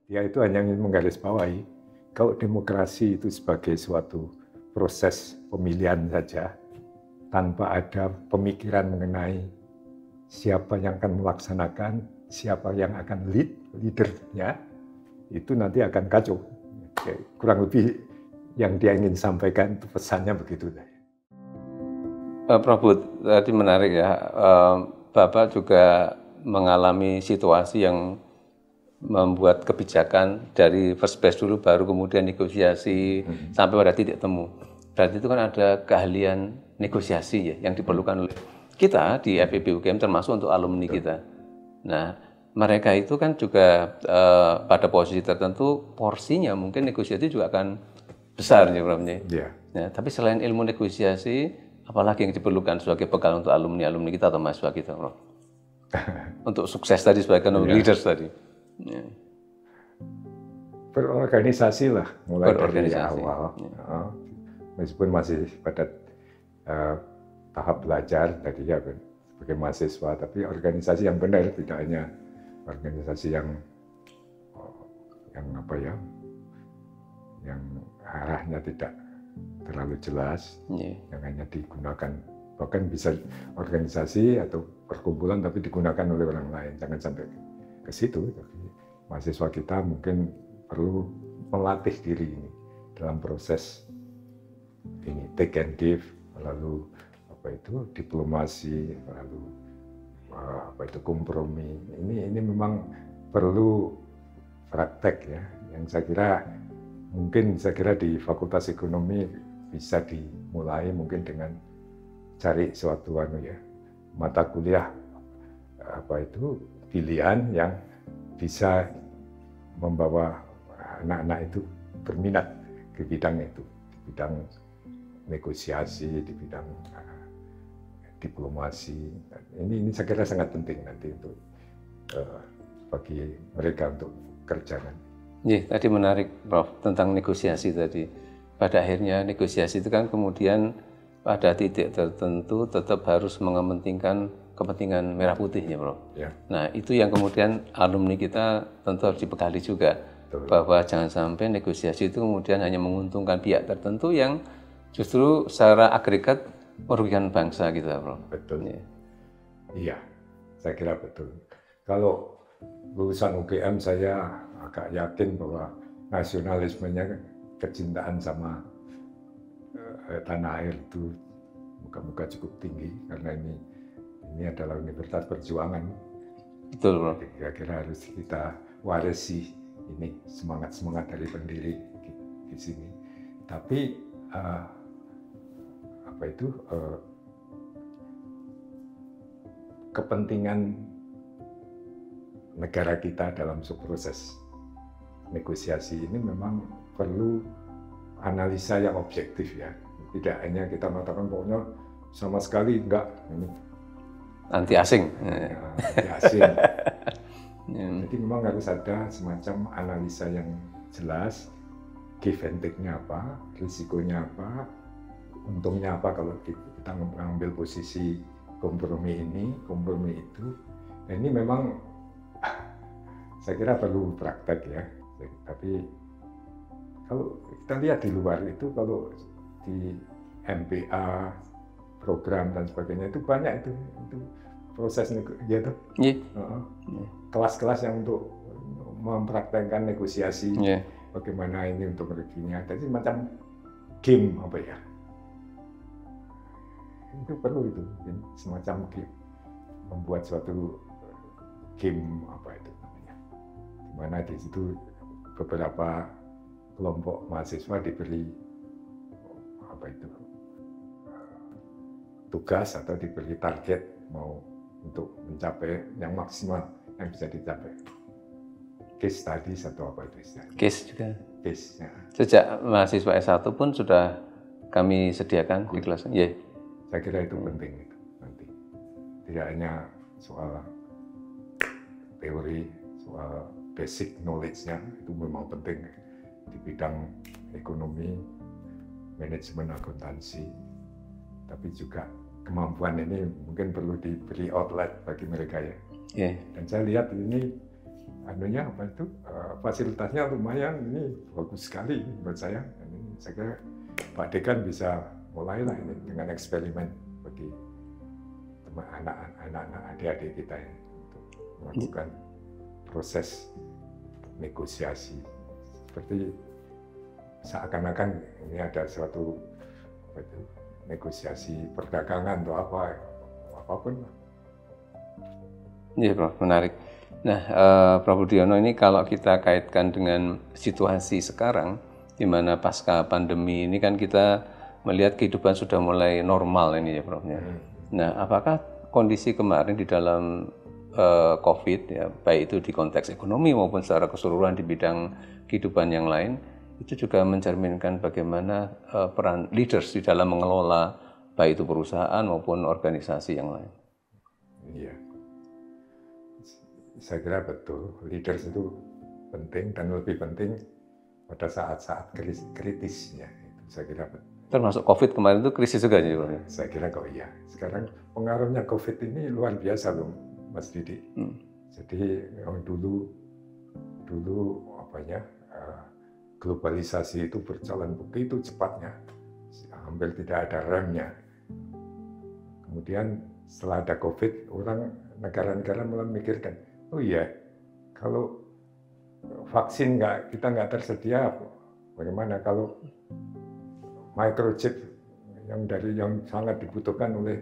Dia itu hanya ingin menggarisbawahi kalau demokrasi itu sebagai suatu proses pemilihan saja tanpa ada pemikiran mengenai siapa yang akan melaksanakan, siapa yang akan leadernya, itu nanti akan kacau. Kurang lebih yang dia ingin sampaikan itu pesannya begitu. Prof Bud, tadi menarik ya, Bapak juga mengalami situasi yang membuat kebijakan dari first place dulu, baru kemudian negosiasi sampai pada titik temu. Berarti itu kan ada keahlian negosiasi ya yang diperlukan oleh kita di FEB UGM, termasuk untuk alumni kita. Nah, mereka itu kan juga pada posisi tertentu porsinya mungkin negosiasi juga akan besar ya Prof. Ya. Nah, tapi selain ilmu negosiasi, apalagi yang diperlukan sebagai bekal untuk alumni kita atau mahasiswa kita, Prof? Untuk sukses tadi sebagai leaders tadi. Ya. Berorganisasi lah, mulai dari awal. Ya. Meskipun masih pada tahap belajar tadi ya sebagai mahasiswa, tapi organisasi yang benar, tidak hanya organisasi yang apa ya, yang arahnya tidak terlalu jelas, yang hanya digunakan, bahkan bisa organisasi atau perkumpulan tapi digunakan oleh orang lain, jangan sampai ke situ. Mahasiswa kita mungkin perlu melatih diri ini dalam proses ini take and give, lalu apa itu diplomasi, lalu apa itu kompromi. Ini memang perlu praktek ya, yang saya kira di Fakultas Ekonomi bisa dimulai mungkin dengan cari suatu mata kuliah apa itu pilihan yang bisa membawa anak-anak itu berminat ke bidang itu, di bidang negosiasi, di bidang diplomasi. Ini saya kira sangat penting nanti untuk bagi mereka untuk kerjakan. Iya, tadi menarik Prof tentang negosiasi tadi. Pada akhirnya negosiasi itu kan kemudian pada titik tertentu tetap harus mengepentingkan kepentingan merah putih ya Prof. Ya. Nah itu yang kemudian alumni kita tentu harus dibekali juga. Betul. Bahwa jangan sampai negosiasi itu kemudian hanya menguntungkan pihak tertentu yang justru secara agregat merugikan bangsa kita Prof. Betul. Iya, saya kira betul. Kalau lulusan UGM saya agak yakin bahwa nasionalismenya, kecintaan sama tanah air itu moga-moga cukup tinggi, karena ini adalah universitas perjuangan. Betul, Bro. Kira-kira harus kita warisi ini semangat dari pendiri di sini. Tapi kepentingan negara kita dalam proses negosiasi ini memang perlu analisa yang objektif ya. Tidak hanya kita mengatakan pokoknya sama sekali enggak ini anti asing. Anti asing. Jadi memang harus ada semacam analisa yang jelas, give and take-nya apa, risikonya apa, untungnya apa kalau kita mengambil posisi kompromi ini, kompromi itu. Nah, ini memang saya kira perlu praktek ya. Tapi kalau kita lihat di luar itu, kalau di MBA, program dan sebagainya itu banyak itu proses gitu. Kelas-kelas yang untuk mempraktekkan negosiasi, bagaimana ini untuk reginya. Jadi macam game apa ya? Itu perlu itu, semacam game, membuat suatu game apa itu namanya. Di mana di situ beberapa kelompok mahasiswa diberi tugas atau diberi target mau untuk mencapai yang maksimal yang bisa dicapai. Case studies atau apa itu istilahnya? Case juga. Case. Ya. Sejak mahasiswa S1 pun sudah kami sediakan di kelas. Yeah. Saya kira itu penting itu nanti. Tidak hanya soal teori, soal basic knowledge-nya itu memang penting di bidang ekonomi, manajemen akuntansi, tapi juga kemampuan ini mungkin perlu diberi outlet bagi mereka ya. Dan saya lihat ini anunya apa itu fasilitasnya lumayan, ini bagus sekali buat saya. Ini saya kira Pak Dekan bisa mulailah ini dengan eksperimen bagi anak-anak adik-adik kita ini untuk melakukan proses negosiasi seperti seakan-akan ini ada suatu negosiasi perdagangan atau apapun. Iya, Prof, menarik. Nah, Prof. Budiono, ini kalau kita kaitkan dengan situasi sekarang, di mana pasca pandemi ini kan kita melihat kehidupan sudah mulai normal ini ya, Prof. Nah, apakah kondisi kemarin di dalam COVID, ya, baik itu di konteks ekonomi maupun secara keseluruhan di bidang kehidupan yang lain, itu juga mencerminkan bagaimana peran leaders di dalam mengelola baik itu perusahaan maupun organisasi yang lain? Iya. Saya kira betul, leaders itu penting dan lebih penting pada saat-saat kritisnya. Itu saya kira betul. Termasuk COVID kemarin itu krisis juga ya, Pak? Saya kira kok iya. Sekarang pengaruhnya COVID ini luar biasa loh, Mas Didi. Jadi dulu globalisasi itu berjalan begitu cepatnya, hampir tidak ada remnya. Kemudian setelah ada COVID, negara-negara mulai memikirkan, oh iya, kalau vaksin kita nggak tersedia, bagaimana kalau microchip yang sangat dibutuhkan oleh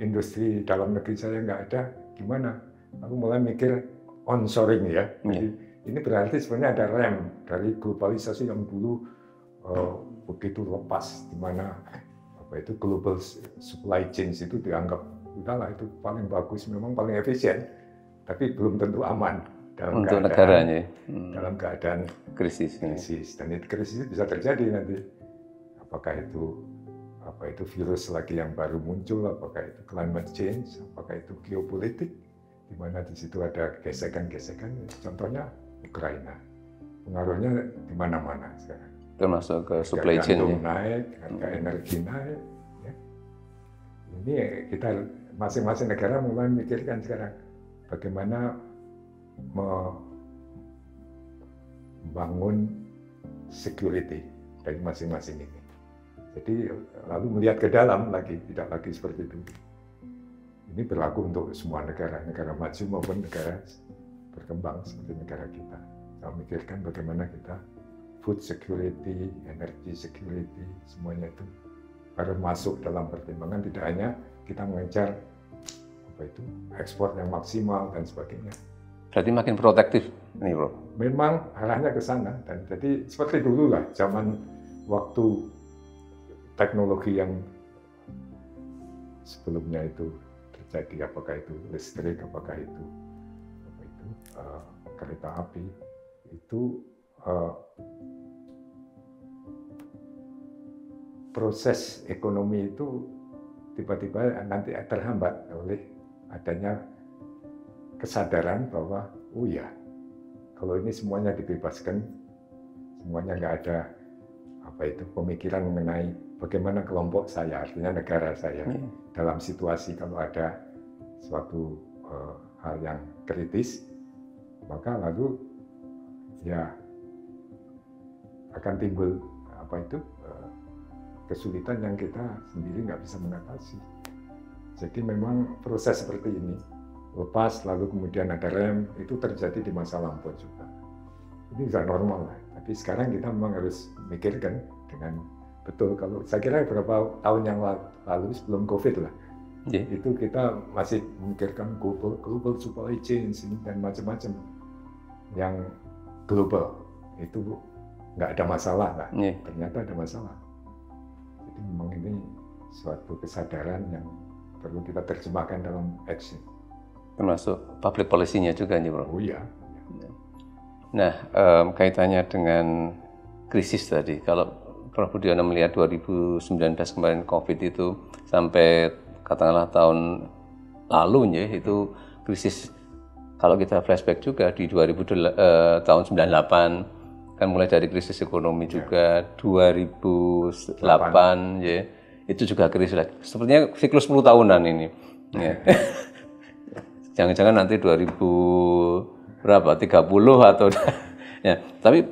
industri dalam negeri saya nggak ada, gimana? Aku mulai mikir onshoring ya. Jadi ini berarti sebenarnya ada rem dari globalisasi yang dulu begitu lepas, di mana itu global supply chain itu dianggap udahlah itu paling bagus, memang paling efisien, tapi belum tentu aman dalam untuk negaranya, dalam keadaan krisis. Dan itu krisis bisa terjadi nanti. Apakah itu virus lagi yang baru muncul, apakah itu climate change, apakah itu geopolitik, di mana di situ ada gesekan-gesekan. Contohnya Ukraina, pengaruhnya di mana-mana sekarang. Termasuk ke supply chain naik, harga energi naik. Ya. Ini kita masing-masing negara mulai memikirkan sekarang bagaimana membangun security dari masing-masing ini. Jadi lalu melihat ke dalam lagi, tidak lagi seperti itu. Ini berlaku untuk semua negara maju maupun negara berkembang seperti negara kita. Kita memikirkan bagaimana kita food security, energy security, semuanya itu harus masuk dalam pertimbangan, tidak hanya kita mengejar ekspor yang maksimal dan sebagainya. Berarti makin protektif nih, Bro. Memang arahnya ke sana, dan jadi seperti dulu lah, zaman waktu teknologi yang sebelumnya itu terjadi, apakah itu listrik, apakah itu kereta api, itu proses ekonomi itu tiba-tiba nanti terhambat oleh adanya kesadaran bahwa oh ya, kalau ini semuanya dibebaskan, semuanya nggak ada pemikiran mengenai bagaimana kelompok saya, artinya negara saya, dalam situasi kalau ada suatu hal yang kritis, maka lalu ya akan timbul kesulitan yang kita sendiri nggak bisa mengatasi. Jadi memang proses seperti ini, lepas lalu kemudian ada rem, itu terjadi di masa lampau juga. Ini sudah normal lah. Tapi sekarang kita memang harus memikirkan dengan betul. Kalau saya kira beberapa tahun yang lalu sebelum COVID lah, itu kita masih memikirkan global supply chain dan macam-macam yang global itu nggak ada masalah lah. Ternyata ada masalah. Jadi memang ini suatu kesadaran yang perlu kita terjemahkan dalam action. Termasuk public policy-nya juga nih, Bro. Oh iya. Nah, kaitannya dengan krisis tadi, kalau Prof. Budiono melihat 2019 kemarin COVID itu sampai katakanlah tahun lalu ya, itu krisis. Kalau kita flashback juga di tahun 98 kan mulai dari krisis ekonomi juga, 2008 ya, itu juga krisis lagi. Sepertinya siklus 10 tahunan ini. Ya. Jangan-jangan nanti 2020 berapa 30 atau ya. Tapi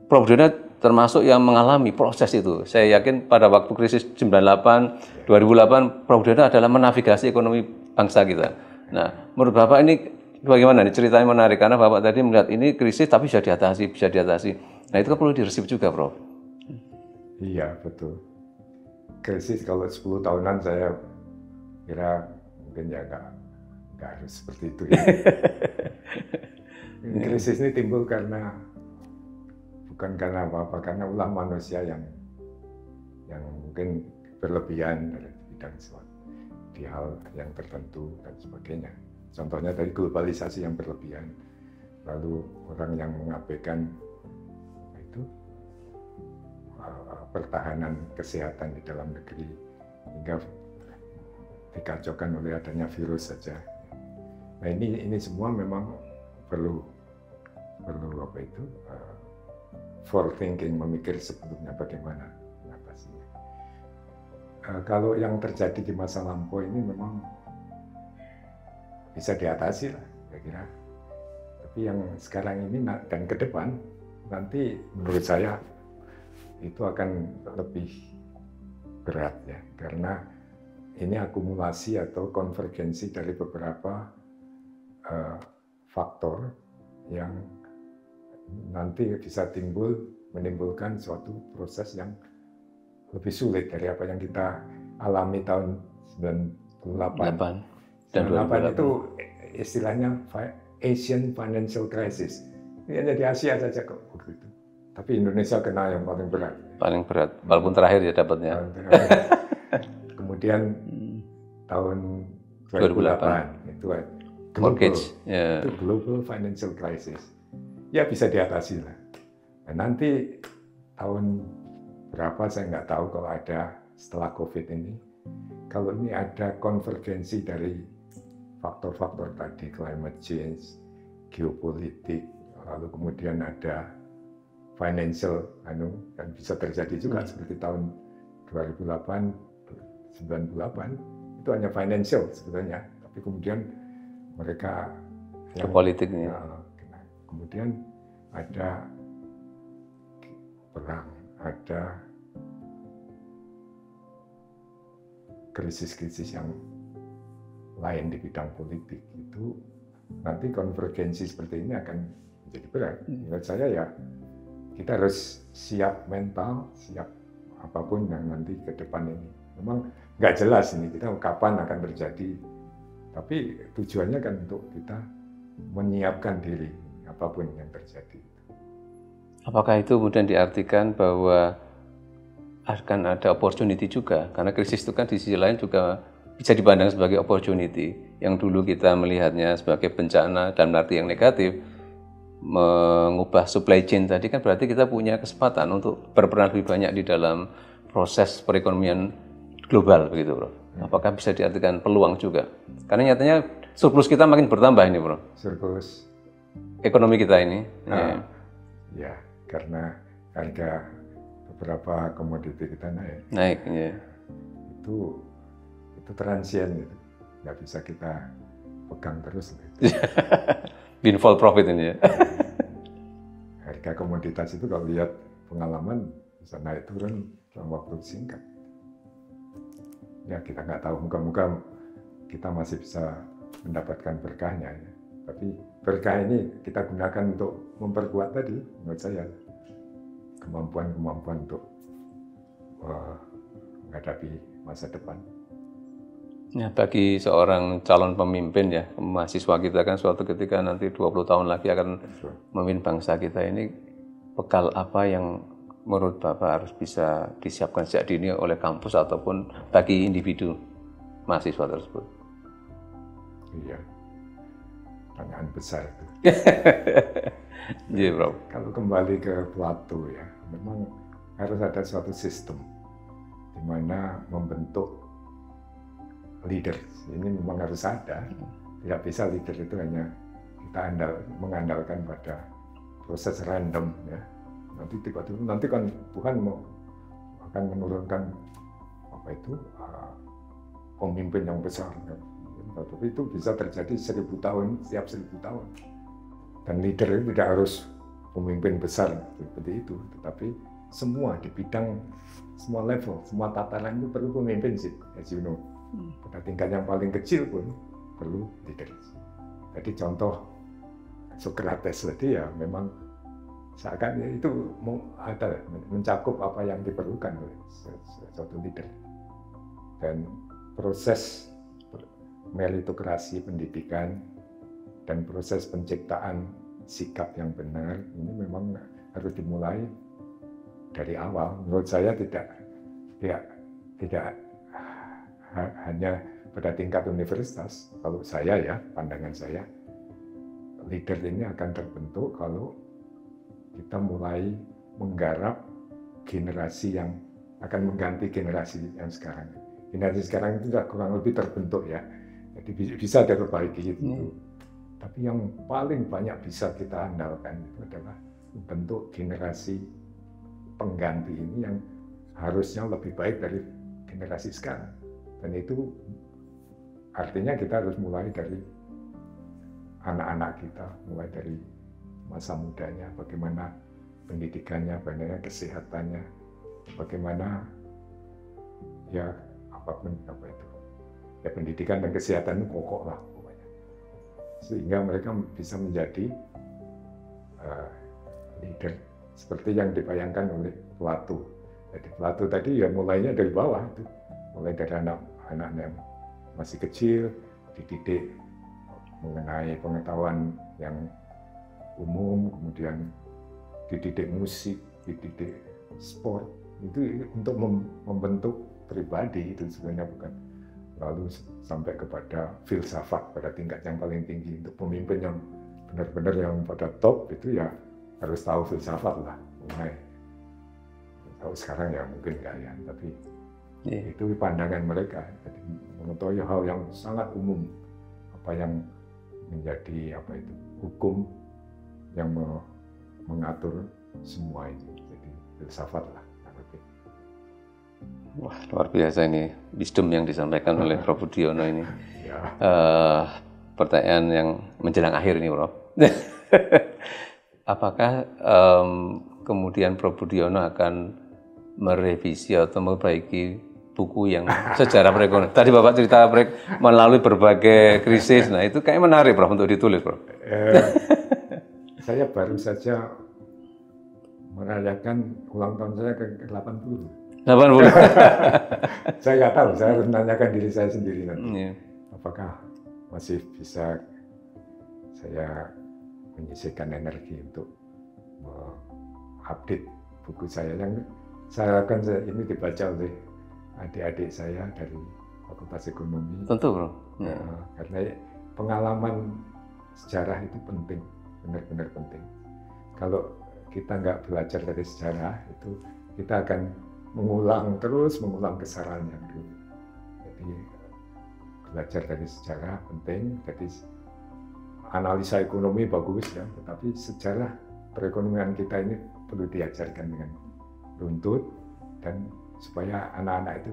Prof. Dona termasuk yang mengalami proses itu. Saya yakin pada waktu krisis 98, 2008, Prof. Dona adalah menavigasi ekonomi bangsa kita. Nah, menurut Bapak ini bagaimana nih, ceritanya menarik karena Bapak tadi melihat ini krisis tapi bisa diatasi, bisa diatasi. Nah, itu kan perlu diresip juga, Prof. Iya, betul. Krisis kalau 10 tahunan saya kira mungkin ya nggak harus seperti itu ya. Krisis ini timbul karena bukan karena apa-apa, karena ulah manusia yang mungkin berlebihan dalam bidang di hal yang tertentu dan sebagainya. Contohnya dari globalisasi yang berlebihan, lalu orang yang mengabaikan itu pertahanan kesehatan di dalam negeri hingga dikacaukan oleh adanya virus saja. Nah ini semua memang perlu apa itu forethinking, memikir sebelumnya bagaimana mengatasinya. Kalau yang terjadi di masa lampau ini memang bisa diatasi lah, kira-kira. Tapi yang sekarang ini dan ke depan nanti menurut saya itu akan lebih berat ya, karena ini akumulasi atau konvergensi dari beberapa faktor yang nanti bisa menimbulkan suatu proses yang lebih sulit dari apa yang kita alami tahun 98. Dan 98 itu istilahnya Asian Financial Crisis. Ini hanya di Asia saja kok begitu. Tapi Indonesia kena yang paling berat. Paling berat, walaupun terakhir ya dapatnya. Kemudian tahun 2008 itu global financial crisis. Ya bisa diatasi lah. Dan nanti tahun berapa saya nggak tahu kalau ada setelah COVID ini. Kalau ini ada konvergensi dari faktor-faktor tadi, climate change, geopolitik, lalu kemudian ada financial, dan bisa terjadi juga seperti tahun 2008, 98 itu hanya financial sebetulnya, tapi kemudian mereka ke politiknya. Kemudian ada perang, ada krisis-krisis yang lain di bidang politik, itu nanti konvergensi seperti ini akan menjadi berat. Menurut saya ya kita harus siap mental, siap apapun yang nanti ke depan ini. Memang nggak jelas ini kita kapan akan terjadi, tapi tujuannya kan untuk kita menyiapkan diri apapun yang terjadi. Apakah itu kemudian diartikan bahwa akan ada opportunity juga? Karena krisis itu kan di sisi lain juga bisa dipandang sebagai opportunity. Yang dulu kita melihatnya sebagai bencana dalam arti yang negatif, mengubah supply chain tadi kan berarti kita punya kesempatan untuk berperan lebih banyak di dalam proses perekonomian global begitu, Bro. Apakah bisa diartikan peluang juga? Karena nyatanya surplus kita makin bertambah ini, Bro. Surplus ekonomi kita ini. Ya, karena harga beberapa komoditi kita naik. Naik, ya. Itu transien gitu. Nggak bisa kita pegang terus. Windfall profit ini ya. Harga komoditas itu kalau lihat pengalaman bisa naik turun dalam waktu singkat. Ya kita nggak tahu, muka-muka kita masih bisa mendapatkan berkahnya. Ya. Tapi berkah ini kita gunakan untuk memperkuat tadi, menurut saya, kemampuan-kemampuan untuk menghadapi masa depan. Ya, bagi seorang calon pemimpin ya, mahasiswa kita kan suatu ketika nanti 20 tahun lagi akan memimpin bangsa kita ini, bekal apa yang menurut Bapak harus bisa disiapkan sejak dini oleh kampus ataupun bagi individu mahasiswa tersebut? Iya, pertanyaan besar itu. Iya, Bro. Kalau kembali ke Plato ya, memang harus ada suatu sistem di mana membentuk leader. Ini memang harus ada. Tidak bisa leader itu hanya kita mengandalkan pada proses random ya. Nanti tiba-tiba nanti kan Tuhan akan menurunkan apa itu pemimpin yang besar. Tapi itu bisa terjadi 1000 tahun, setiap 1000 tahun. Dan leader itu tidak harus pemimpin besar seperti itu, tetapi semua di bidang, semua level, semua tataran itu perlu pemimpin sih, as you know. Pada tingkat yang paling kecil pun perlu leader. Jadi contoh Socrates tadi ya memang seakan itu mencakup apa yang diperlukan oleh suatu leader. Dan proses meritokrasi pendidikan dan proses penciptaan sikap yang benar ini memang harus dimulai dari awal. Menurut saya tidak hanya pada tingkat universitas. Kalau saya ya, pandangan saya, leader ini akan terbentuk kalau kita mulai menggarap generasi yang akan mengganti generasi yang sekarang. Generasi sekarang itu sudah kurang lebih terbentuk ya, jadi bisa diperbaiki itu. Tapi yang paling banyak bisa kita andalkan itu adalah bentuk generasi pengganti ini yang harusnya lebih baik dari generasi sekarang. Dan itu artinya kita harus mulai dari anak-anak kita, mulai dari masa mudanya, bagaimana pendidikannya, bagaimana kesehatannya, bagaimana ya apapun apa itu. Ya pendidikan dan kesehatan itu pokok lah. Sehingga mereka bisa menjadi leader seperti yang dibayangkan oleh Plato. Jadi Plato tadi ya mulainya dari bawah itu, mulai dari anak-anak yang masih kecil, dididik mengenai pengetahuan yang umum, kemudian dididik musik, dididik sport, itu untuk membentuk pribadi itu sebenarnya bukan. Lalu sampai kepada filsafat pada tingkat yang paling tinggi. Untuk pemimpin yang benar-benar yang pada top itu ya harus tahu filsafat lah. Mulai tahu sekarang ya mungkin enggak ya, tapi itu pandangan mereka. Jadi mengetahui hal yang sangat umum, apa yang menjadi apa itu hukum yang mengatur semua itu. Jadi filsafat lah. Wah, luar biasa ini wisdom yang disampaikan oleh Prof. Budiono ini. Ya. Pertanyaan yang menjelang akhir ini, Prof. Apakah kemudian Prof. Budiono akan merevisi atau memperbaiki buku yang sejarah perekonomian? Tadi Bapak cerita melalui berbagai krisis, nah itu kayak menarik, Prof, untuk ditulis, Prof. Saya baru saja merayakan ulang tahun saya ke 80. 80. Saya nggak tahu, saya harus menanyakan diri saya sendiri nanti. Apakah masih bisa saya menyisihkan energi untuk update buku saya yang saya harapkan ini dibaca oleh adik-adik saya dari Fakultas Ekonomi. Tentu, Bro. Karena pengalaman sejarah itu penting, benar-benar penting. Kalau kita nggak belajar dari sejarah, itu kita akan mengulang kesalahan yang dulu. Jadi belajar dari sejarah penting. Jadi analisa ekonomi bagus ya, tetapi sejarah perekonomian kita ini perlu diajarkan dengan runtut dan supaya anak-anak itu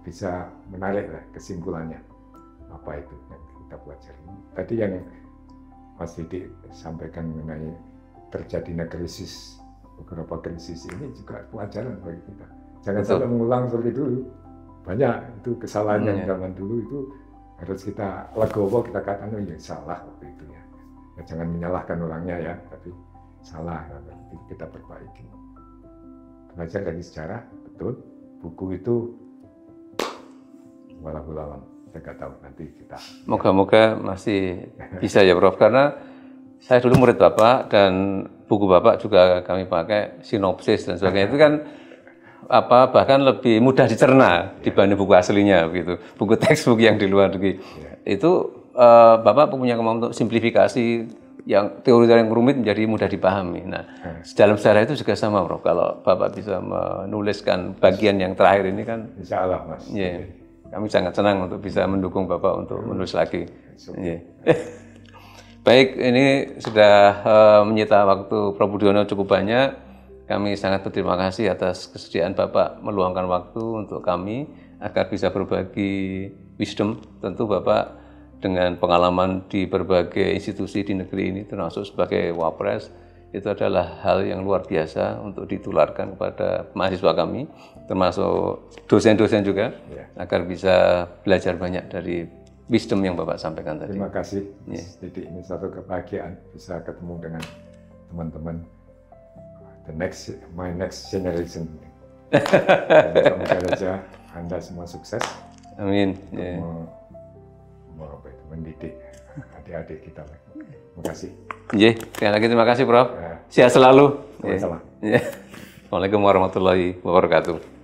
bisa menarik lah kesimpulannya apa itu yang kita pelajari. Tadi yang Mas Didi sampaikan mengenai terjadinya krisis, beberapa krisis ini juga pelajaran bagi kita. Jangan sampai mengulang seperti dulu. Banyak itu kesalahan yang zaman dulu itu harus kita legowo, kita katakan oh ya salah waktu itu ya. Jangan menyalahkan orangnya ya, tapi salah kita perbaiki. Belajar dari sejarah, betul. Buku itu wallahu alam. Saya nggak tahu nanti kita. Moga-moga masih bisa ya, Prof. Karena saya dulu murid Bapak dan buku Bapak juga kami pakai sinopsis dan sebagainya. Itu kan bahkan lebih mudah dicerna dibanding buku aslinya gitu. Buku textbook yang di luar negeri. Itu Bapak punya kemampuan untuk simplifikasi yang teori yang rumit menjadi mudah dipahami. Nah, dalam sejarah itu juga sama, Prof. Kalau Bapak bisa menuliskan bagian yang terakhir ini kan insya Allah, Mas. Yeah, kami sangat senang untuk bisa mendukung Bapak untuk menulis lagi. Yeah. Baik, ini sudah menyita waktu Prof. Budiono cukup banyak. Kami sangat berterima kasih atas kesediaan Bapak meluangkan waktu untuk kami agar bisa berbagi wisdom. Tentu Bapak dengan pengalaman di berbagai institusi di negeri ini, termasuk sebagai Wapres, itu adalah hal yang luar biasa untuk ditularkan kepada mahasiswa kami, termasuk dosen-dosen juga, agar bisa belajar banyak dari wisdom yang Bapak sampaikan tadi. Terima kasih, Didi. Ini satu kebahagiaan bisa ketemu dengan teman-teman my next generation. Semoga saja Anda semua sukses. Amin. Mendidik adik-adik kita. Terima kasih. Sekali lagi terima kasih, Prof. Sehat selalu. Sama-sama. Assalamualaikum warahmatullahi wabarakatuh.